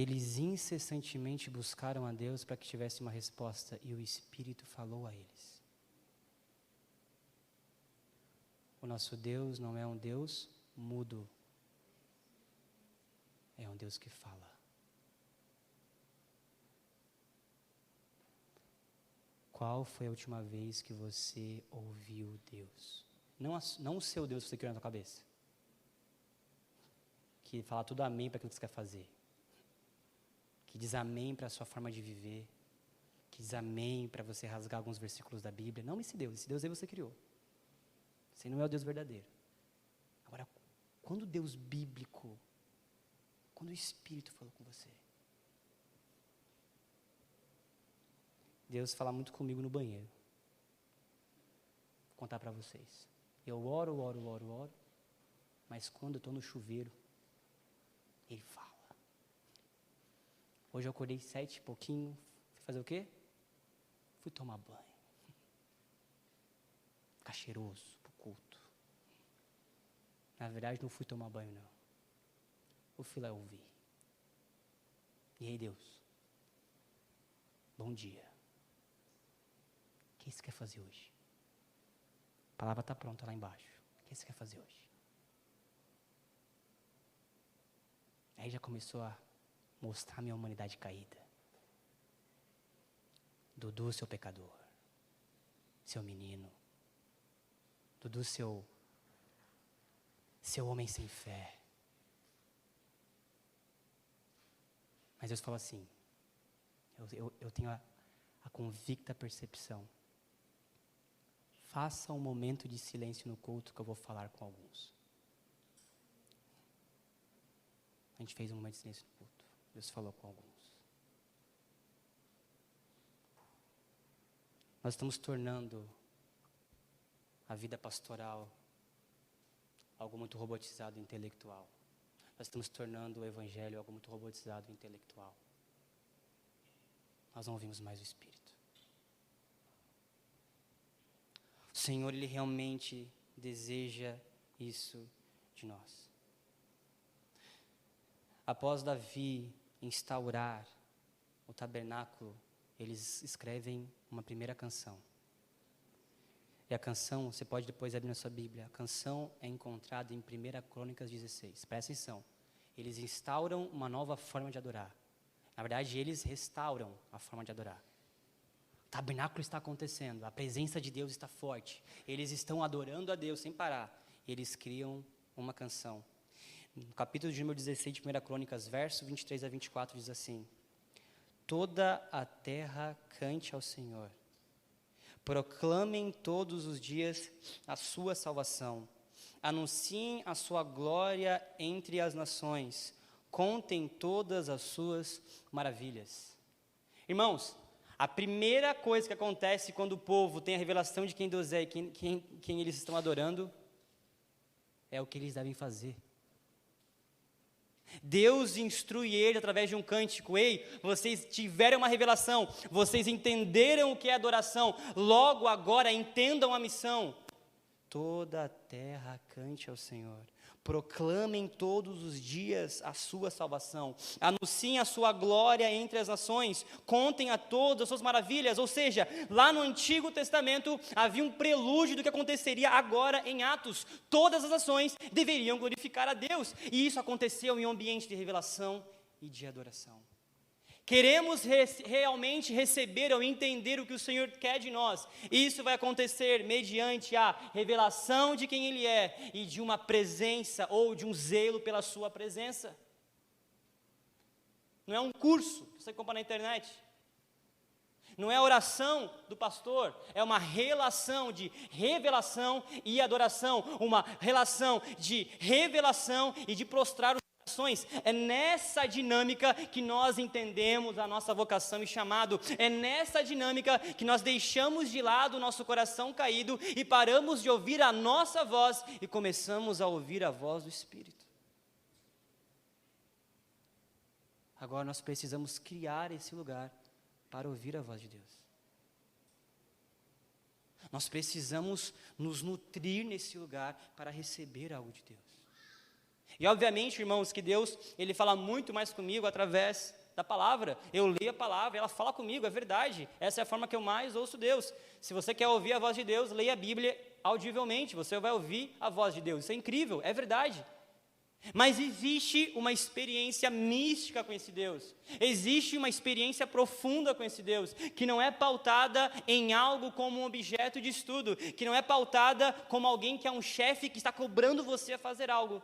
Eles incessantemente buscaram a Deus para que tivesse uma resposta, e o Espírito falou a eles. O nosso Deus não é um Deus mudo, é um Deus que fala. Qual foi a última vez que você ouviu Deus? Não o seu Deus que você criou na sua cabeça, que fala tudo amém para aquilo que você quer fazer, que diz amém para a sua forma de viver, que diz amém para você rasgar alguns versículos da Bíblia. Não esse Deus aí você criou. Esse não é o Deus verdadeiro. Agora, quando o Deus bíblico, quando o Espírito falou com você, Deus fala muito comigo no banheiro. Vou contar para vocês. Eu oro, mas quando eu estou no chuveiro, Ele fala. Hoje eu acordei 7 e pouquinho, fui fazer o quê? Fui tomar banho. Ficar cheiroso pro culto. Na verdade, não fui tomar banho, não. Eu fui lá ouvir. E aí, Deus? Bom dia. O que você quer fazer hoje? A palavra está pronta lá embaixo. O que você quer fazer hoje? Aí já começou a mostrar minha humanidade caída. Dudu, seu pecador. Seu menino. Dudu, seu homem sem fé. Mas Deus falou assim, eu tenho a convicta percepção. Faça um momento de silêncio no culto que eu vou falar com alguns. A gente fez um momento de silêncio no culto. Deus falou com alguns. Nós estamos tornando a vida pastoral algo muito robotizado e intelectual. Nós estamos tornando o Evangelho algo muito robotizado e intelectual. Nós não ouvimos mais o Espírito. O Senhor, Ele realmente deseja isso de nós. Após Davi instaurar o tabernáculo, eles escrevem uma primeira canção. E a canção, você pode depois abrir na sua Bíblia, a canção é encontrada em 1 Crônicas 16. Presta atenção. Eles instauram uma nova forma de adorar. Na verdade, eles restauram a forma de adorar. O tabernáculo está acontecendo, a presença de Deus está forte. Eles estão adorando a Deus sem parar. E eles criam uma canção. No capítulo de número 16 de 1 Crônicas, verso 23 a 24, diz assim: Toda a terra cante ao Senhor. Proclamem todos os dias a sua salvação. Anunciem a sua glória entre as nações. Contem todas as suas maravilhas. Irmãos, a primeira coisa que acontece quando o povo tem a revelação de quem Deus é e quem eles estão adorando, é o que eles devem fazer. Deus instrui ele através de um cântico: ei, vocês tiveram uma revelação, vocês entenderam o que é adoração, logo agora entendam a missão. Toda a terra cante ao Senhor, proclamem todos os dias a sua salvação, anunciem a sua glória entre as nações, contem a todos as suas maravilhas. Ou seja, lá no Antigo Testamento havia um prelúdio do que aconteceria agora em Atos. Todas as nações deveriam glorificar a Deus, e isso aconteceu em um ambiente de revelação e de adoração. Queremos realmente receber ou entender o que o Senhor quer de nós. Isso vai acontecer mediante a revelação de quem Ele é e de uma presença ou de um zelo pela sua presença. Não é um curso que você compra na internet. Não é a oração do pastor, é uma relação de revelação e adoração, uma relação de revelação e de prostrar os corações. É nessa dinâmica que nós entendemos a nossa vocação e chamado. É nessa dinâmica que nós deixamos de lado o nosso coração caído e paramos de ouvir a nossa voz e começamos a ouvir a voz do Espírito. Agora nós precisamos criar esse lugar para ouvir a voz de Deus. Nós precisamos nos nutrir nesse lugar para receber algo de Deus. E obviamente, irmãos, que Deus, Ele fala muito mais comigo através da palavra. Eu leio a palavra, ela fala comigo, é verdade. Essa é a forma que eu mais ouço Deus. Se você quer ouvir a voz de Deus, leia a Bíblia audivelmente, você vai ouvir a voz de Deus. Isso é incrível, é verdade. Mas existe uma experiência mística com esse Deus. Existe uma experiência profunda com esse Deus, que não é pautada em algo como um objeto de estudo, que não é pautada como alguém que é um chefe que está cobrando você a fazer algo,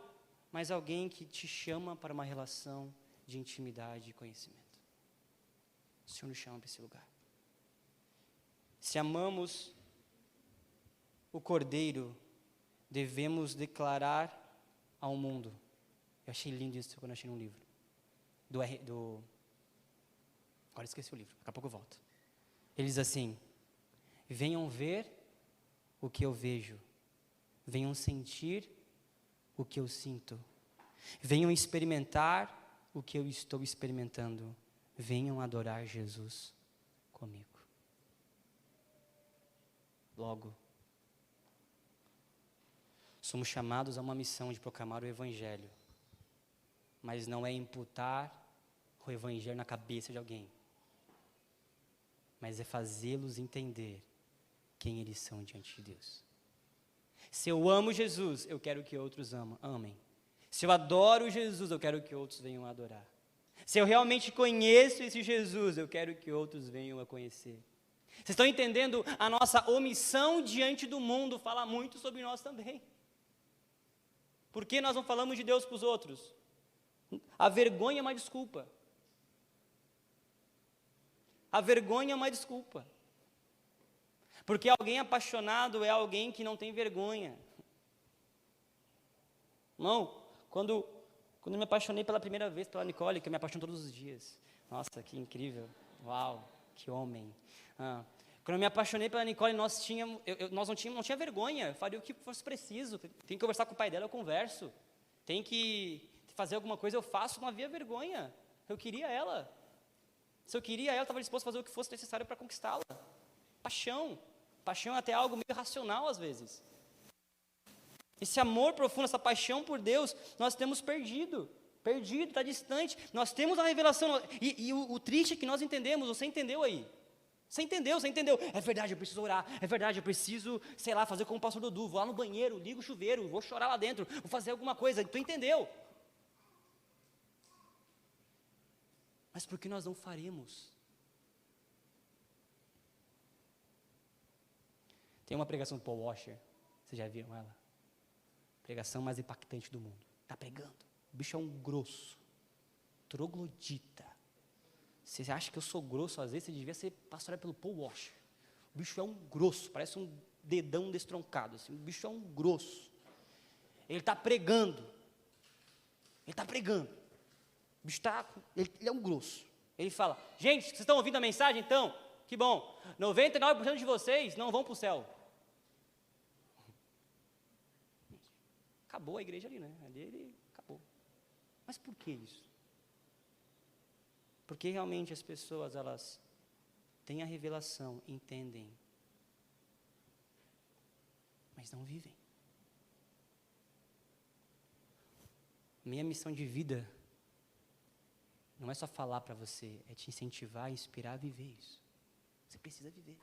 mas alguém que te chama para uma relação de intimidade e conhecimento. O Senhor nos chama para esse lugar. Se amamos o Cordeiro, devemos declarar ao mundo. Eu achei lindo isso quando eu achei num livro. Agora esqueci o livro, daqui a pouco eu volto. Ele diz assim: venham ver o que eu vejo, venham sentir o que eu sinto, venham experimentar o que eu estou experimentando, venham adorar Jesus comigo. Logo, somos chamados a uma missão de proclamar o Evangelho, mas não é imputar o Evangelho na cabeça de alguém, mas é fazê-los entender quem eles são diante de Deus. Se eu amo Jesus, eu quero que outros amem. Se eu adoro Jesus, eu quero que outros venham a adorar. Se eu realmente conheço esse Jesus, eu quero que outros venham a conhecer. Vocês estão entendendo? A nossa omissão diante do mundo fala muito sobre nós também. Por que nós não falamos de Deus para os outros? A vergonha é uma desculpa. A vergonha é uma desculpa. Porque alguém apaixonado é alguém que não tem vergonha. Não, quando eu me apaixonei pela primeira vez pela Nicole, que eu me apaixono todos os dias. Nossa, que incrível. Uau, que homem. Quando eu me apaixonei pela Nicole, nós não tinha vergonha. Eu faria o que fosse preciso. Tem que conversar com o pai dela, eu converso. Tem que fazer alguma coisa, eu faço. Não havia vergonha. Eu queria ela. Se eu queria ela, eu estava disposto a fazer o que fosse necessário para conquistá-la. Paixão. Paixão é até algo meio irracional às vezes. Esse amor profundo, essa paixão por Deus, nós temos perdido, está distante. Nós temos a revelação, e o triste é que nós entendemos. Você entendeu aí? Você entendeu? É verdade, eu preciso orar. É verdade, eu preciso, sei lá, fazer como o pastor Dudu. Vou lá no banheiro, ligo o chuveiro, vou chorar lá dentro, vou fazer alguma coisa. Tu entendeu? Mas por que nós não faremos? Tem uma pregação do Paul Washer, vocês já viram ela? Pregação mais impactante do mundo. Está pregando. O bicho é um grosso, troglodita. Você acha que eu sou grosso às vezes? Você devia ser pastoreado pelo Paul Washer. O bicho é um grosso, parece um dedão destroncado. Assim. O bicho é um grosso. Ele está pregando. O bicho ele é um grosso. Ele fala: gente, vocês estão ouvindo a mensagem então? Que bom. 99% de vocês não vão para o céu. Acabou a igreja ali, né? Ali ele acabou. Mas por que isso? Porque realmente as pessoas, elas têm a revelação, entendem, mas não vivem. Minha missão de vida não é só falar para você, é te incentivar, inspirar a viver isso. Você precisa viver.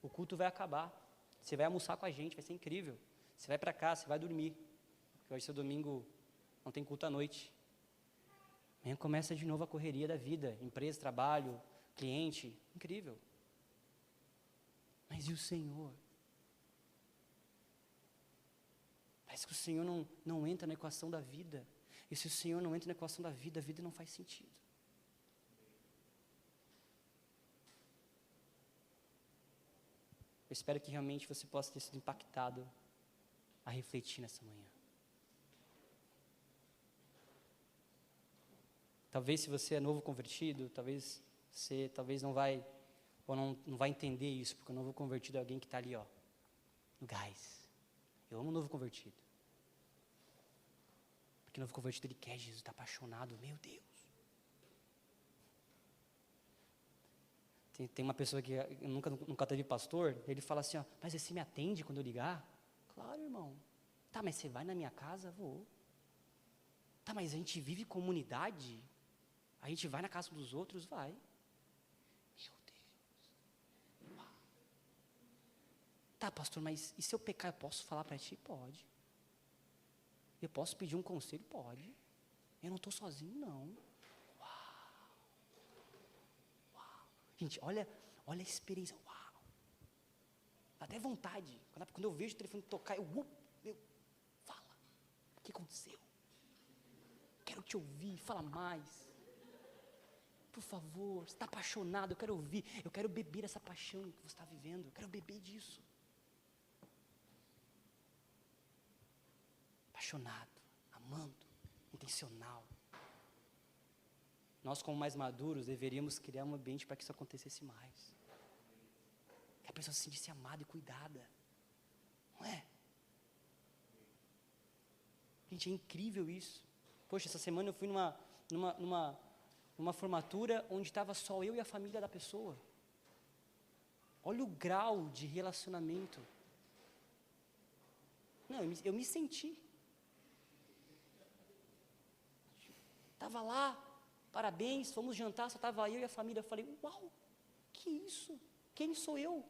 O culto vai acabar. Você vai almoçar com a gente, vai ser incrível. Você vai para casa, você vai dormir. Porque hoje, seu domingo, não tem culto à noite. Amanhã começa de novo a correria da vida. Empresa, trabalho, cliente. Incrível. Mas e o Senhor? Parece que o Senhor não entra na equação da vida. E se o Senhor não entra na equação da vida, a vida não faz sentido. Eu espero que realmente você possa ter sido impactado a refletir nessa manhã. Talvez se você é novo convertido, talvez você não vai entender isso, porque o novo convertido é alguém que está ali, ó, no gás. Eu amo o novo convertido. Porque o novo convertido, ele quer Jesus, está apaixonado, meu Deus. Tem uma pessoa que nunca teve pastor, ele fala assim, ó, mas você me atende quando eu ligar? Claro, irmão. Tá, mas você vai na minha casa? Vou. Tá, mas a gente vive comunidade? A gente vai na casa dos outros? Vai. Meu Deus. Uau. Tá, pastor, mas e se eu pecar, eu posso falar para ti? Pode. Eu posso pedir um conselho? Pode. Eu não estou sozinho, não. Uau. Uau. Gente, olha a experiência. Uau. Dá até vontade. Quando eu vejo o telefone tocar, meu, fala. O que aconteceu? Quero te ouvir, fala mais. Por favor, você está apaixonado, eu quero ouvir. Eu quero beber essa paixão que você está vivendo. Eu quero beber disso. Apaixonado, amando, intencional. Nós, como mais maduros, deveríamos criar um ambiente para que isso acontecesse mais. Que a pessoa se sentisse amada e cuidada. Não é? Gente, é incrível isso. Poxa, essa semana eu fui numa formatura onde estava só eu e a família da pessoa. Olha o grau de relacionamento. Não, eu me senti. Estava lá, parabéns, fomos jantar, só estava eu e a família. Eu falei, uau, que isso? Quem sou eu?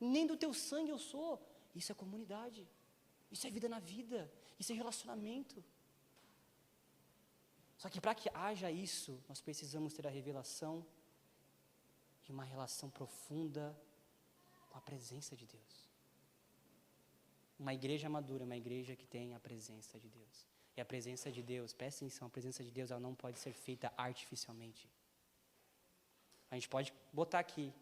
Nem do teu sangue eu sou. Isso é comunidade. Isso é vida na vida. Isso é relacionamento. Só que para que haja isso, nós precisamos ter a revelação de uma relação profunda com a presença de Deus. Uma igreja madura, uma igreja que tem a presença de Deus. E a presença de Deus, presta atenção, a presença de Deus ela não pode ser feita artificialmente. A gente pode botar aqui,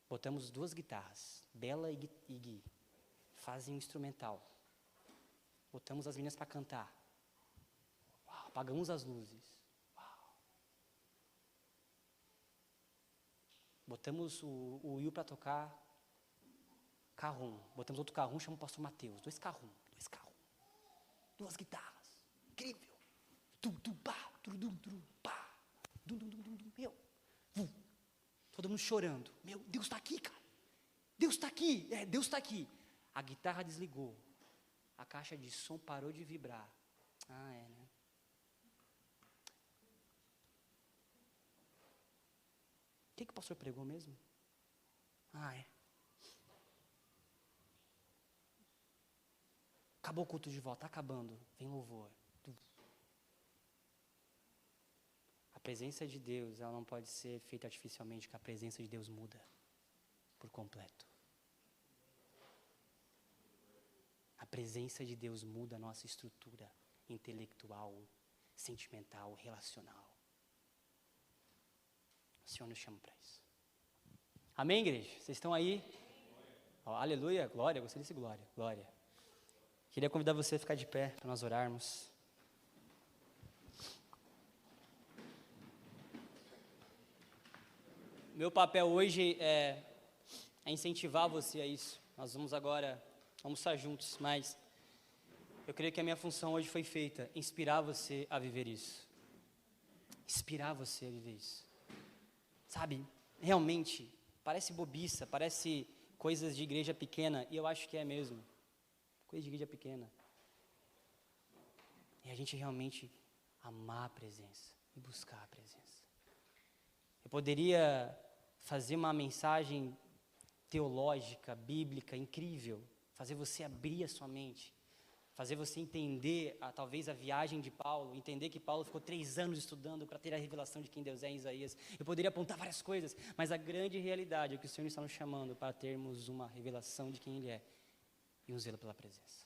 botamos 2 guitarras, Bela e Gui, fazem um instrumental. Botamos as meninas para cantar. Uau, apagamos as luzes. Uau. Botamos o Will para tocar carrom. Botamos outro carrom, chamamos o pastor Mateus. 2 carrom. 2 guitarras. Incrível. Meu. Todo mundo chorando. Meu, Deus está aqui, cara. Deus está aqui. Deus está aqui. A guitarra desligou. A caixa de som parou de vibrar. Né? O que o pastor pregou mesmo? Acabou o culto de volta, está acabando. Vem louvor. A presença de Deus, ela não pode ser feita artificialmente, porque a presença de Deus muda por completo. A presença de Deus muda a nossa estrutura intelectual, sentimental, relacional. O Senhor nos chama para isso. Amém, igreja? Vocês estão aí? Aleluia, glória, gostei desse glória, glória. Queria convidar você a ficar de pé para nós orarmos. Meu papel hoje é incentivar você a isso. Nós vamos agora almoçar juntos, mas eu creio que a minha função hoje foi feita, inspirar você a viver isso. Inspirar você a viver isso. Sabe, realmente, parece bobiça, parece coisas de igreja pequena, e eu acho que é mesmo. Coisa de igreja pequena. E a gente realmente amar a presença e buscar a presença. Eu poderia fazer uma mensagem teológica, bíblica, incrível, fazer você abrir a sua mente, fazer você entender talvez a viagem de Paulo, entender que Paulo ficou 3 anos estudando para ter a revelação de quem Deus é em Isaías. Eu poderia apontar várias coisas, mas a grande realidade é que o Senhor está nos chamando para termos uma revelação de quem Ele é e um zelo pela presença.